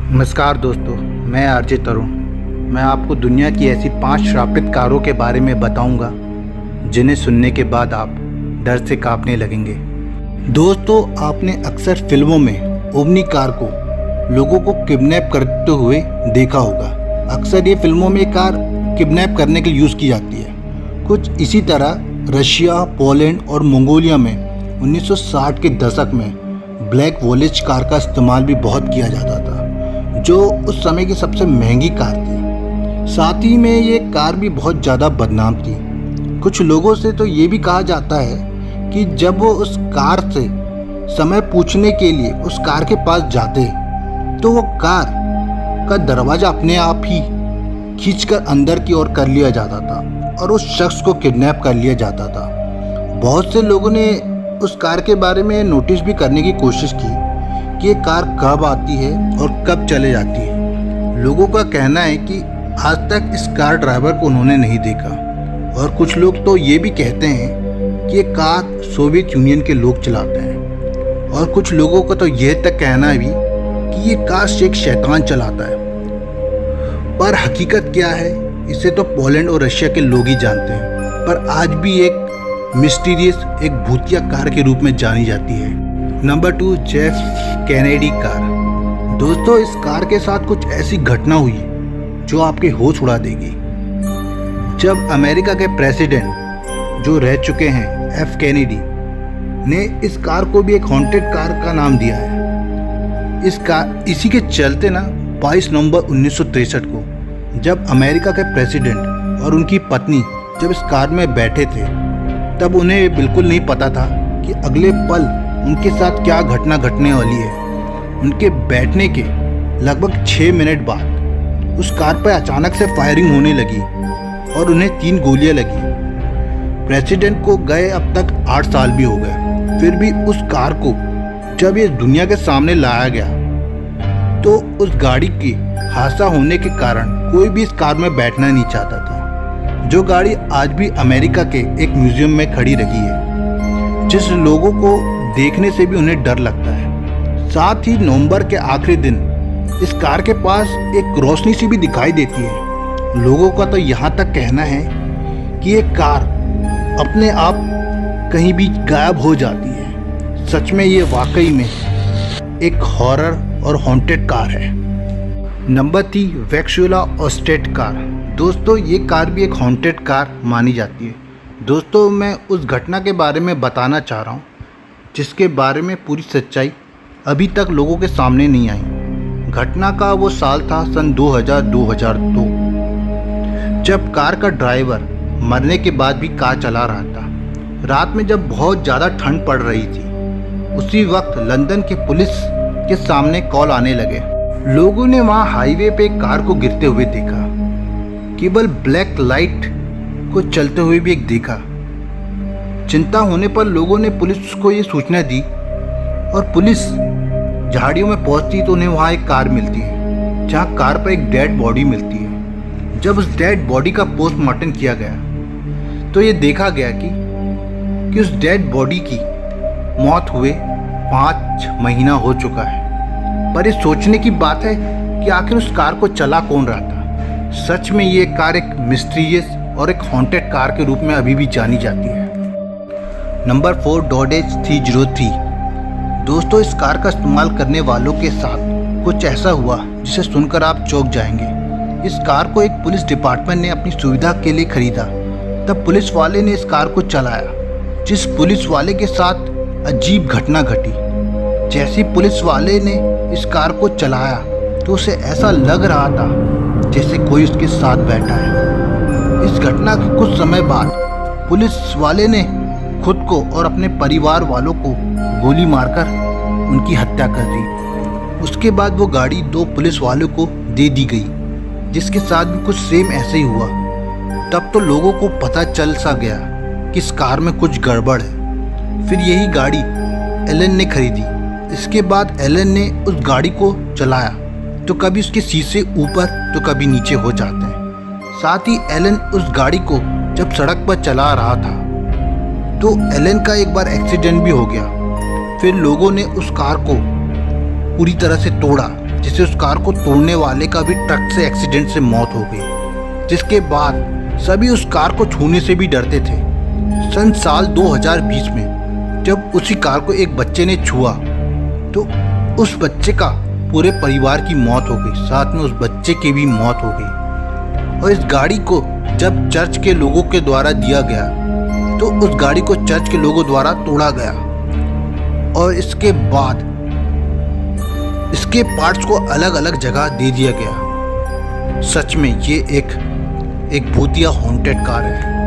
नमस्कार दोस्तों, मैं आरजे तरुण। मैं आपको दुनिया की ऐसी 5 श्रापित कारों के बारे में बताऊंगा जिन्हें सुनने के बाद आप डर से कांपने लगेंगे। दोस्तों, आपने अक्सर फिल्मों में ओमनी कार को लोगों को किडनैप करते हुए देखा होगा। अक्सर ये फिल्मों में कार किडनैप करने के लिए यूज़ की जाती है। कुछ इसी तरह रशिया, पोलैंड और मंगोलिया में 1960 के दशक में ब्लैक वॉलेज कार का इस्तेमाल भी बहुत किया जाता था, जो उस समय की सबसे महंगी कार थी। साथ ही में ये कार भी बहुत ज़्यादा बदनाम थी। कुछ लोगों से तो ये भी कहा जाता है कि जब वो उस कार से समय पूछने के लिए उस कार के पास जाते तो वो कार का दरवाज़ा अपने आप ही खींचकर अंदर की ओर कर लिया जाता था और उस शख्स को किडनैप कर लिया जाता था। बहुत से लोगों ने उस कार के बारे में नोटिस भी करने की कोशिश की कि ये कार कब आती है और कब चले जाती है। लोगों का कहना है कि आज तक इस कार ड्राइवर को उन्होंने नहीं देखा, और कुछ लोग तो ये भी कहते हैं कि ये कार सोवियत यूनियन के लोग चलाते हैं, और कुछ लोगों का तो यह तक कहना है भी कि ये कार एक शैतान चलाता है। पर हकीकत क्या है, इसे तो पोलैंड और रशिया के लोग ही जानते हैं। पर आज भी एक मिस्टीरियस, एक भूतिया कार के रूप में जानी जाती है। Number 2, Jeff Kennedy car. दोस्तों, इस कार के साथ कुछ ऐसी घटना हुई जो आपके होश उड़ा देगी। जब अमेरिका के प्रेसिडेंट जो रह चुके हैं एफ कैनेडी ने इस कार को भी एक हॉन्टेड कार का नाम दिया है। इसी के चलते 22 नवंबर 1963 को जब अमेरिका के प्रेसिडेंट और उनकी पत्नी जब इस कार में बैठे थे, तब उन्हें बिल्कुल नहीं पता था कि अगले पल उनके साथ क्या घटना घटने वाली है। उनके बैठने के लगभग 6 मिनट बाद उस कार पर अचानक से फायरिंग होने लगी और उन्हें 3 गोलियां लगी। प्रेसिडेंट को गए अब तक 8 साल भी हो गए, फिर भी उस कार को जब ये दुनिया के सामने लाया गया तो उस गाड़ी के हादसा होने के कारण कोई भी इस कार में बैठना नहीं चाहता था। जो गाड़ी आज भी अमेरिका के एक म्यूजियम में खड़ी रही है, जिस लोगों को देखने से भी उन्हें डर लगता है। साथ ही नवंबर के आखिरी दिन इस कार के पास एक रोशनी सी भी दिखाई देती है। लोगों का तो यहाँ तक कहना है कि ये कार अपने आप कहीं भी गायब हो जाती है। सच में ये वाकई में एक हॉरर और हॉन्टेड कार है। Number 3, वैक्सुला Oersted car. दोस्तों, ये कार भी एक हॉन्टेड कार मानी जाती है। दोस्तों, मैं उस घटना के बारे में बताना चाह रहा हूँ जिसके बारे में पूरी सच्चाई अभी तक लोगों के सामने नहीं आई। घटना का वो साल था सन 2002 जब कार का ड्राइवर मरने के बाद भी कार चला रहा था। रात में जब बहुत ज़्यादा ठंड पड़ रही थी, उसी वक्त लंदन के पुलिस के सामने कॉल आने लगे। लोगों ने वहाँ हाईवे पे कार को गिरते हुए देखा। केवल ब्लैक लाइट को चलते हुए भी एक देखा। चिंता होने पर लोगों ने पुलिस को ये सूचना दी, और पुलिस झाड़ियों में पहुंचती तो उन्हें वहाँ एक कार मिलती है, जहाँ कार पर एक डेड बॉडी मिलती है। जब उस डेड बॉडी का पोस्टमार्टम किया गया तो ये देखा गया कि उस डेड बॉडी की मौत हुए 5 महीना हो चुका है। पर ये सोचने की बात है कि आखिर उस कार को चला कौन रहा था। सच में ये कार एक मिस्टीरियस और एक हॉन्टेड कार के रूप में अभी भी जानी जाती है। नंबर 4, डॉडेज 303। दोस्तों, इस कार का इस्तेमाल करने वालों के साथ कुछ ऐसा हुआ जिसे सुनकर आप चौंक जाएंगे। इस कार को एक पुलिस डिपार्टमेंट ने अपनी सुविधा के लिए खरीदा। तब पुलिस वाले ने इस कार को चलाया। जिस पुलिस वाले के साथ अजीब घटना घटी। जैसे पुलिस वाले ने इस कार को चलाया तो उसे ऐसा लग रहा था जैसे कोई उसके साथ बैठा है। इस घटना के कुछ समय बाद पुलिस वाले ने खुद को और अपने परिवार वालों को गोली मारकर उनकी हत्या कर दी। उसके बाद वो गाड़ी 2 पुलिस वालों को दे दी गई, जिसके साथ भी कुछ सेम ऐसे ही हुआ। तब तो लोगों को पता चल सा गया कि इस कार में कुछ गड़बड़ है। फिर यही गाड़ी एलन ने खरीदी। इसके बाद एलन ने उस गाड़ी को चलाया तो कभी उसके शीशे ऊपर तो कभी नीचे हो जाते हैं। साथ ही एलन उस गाड़ी को जब सड़क पर चला रहा था तो एलन का एक बार एक्सीडेंट भी हो गया। फिर लोगों ने उस कार को पूरी तरह से तोड़ा जिससे उस कार को तोड़ने वाले का भी ट्रक से एक्सीडेंट से मौत हो गई, जिसके बाद सभी उस कार को छूने से भी डरते थे। सन साल 2020 में जब उसी कार को एक बच्चे ने छुआ तो उस बच्चे का पूरे परिवार की मौत हो गई, साथ में उस बच्चे की भी मौत हो गई। और इस गाड़ी को जब चर्च के लोगों के द्वारा दिया गया तो उस गाड़ी को चर्च के लोगों द्वारा तोड़ा गया और इसके बाद इसके पार्ट्स को अलग अलग जगह दे दिया गया। सच में ये एक भूतिया हॉन्टेड कार है।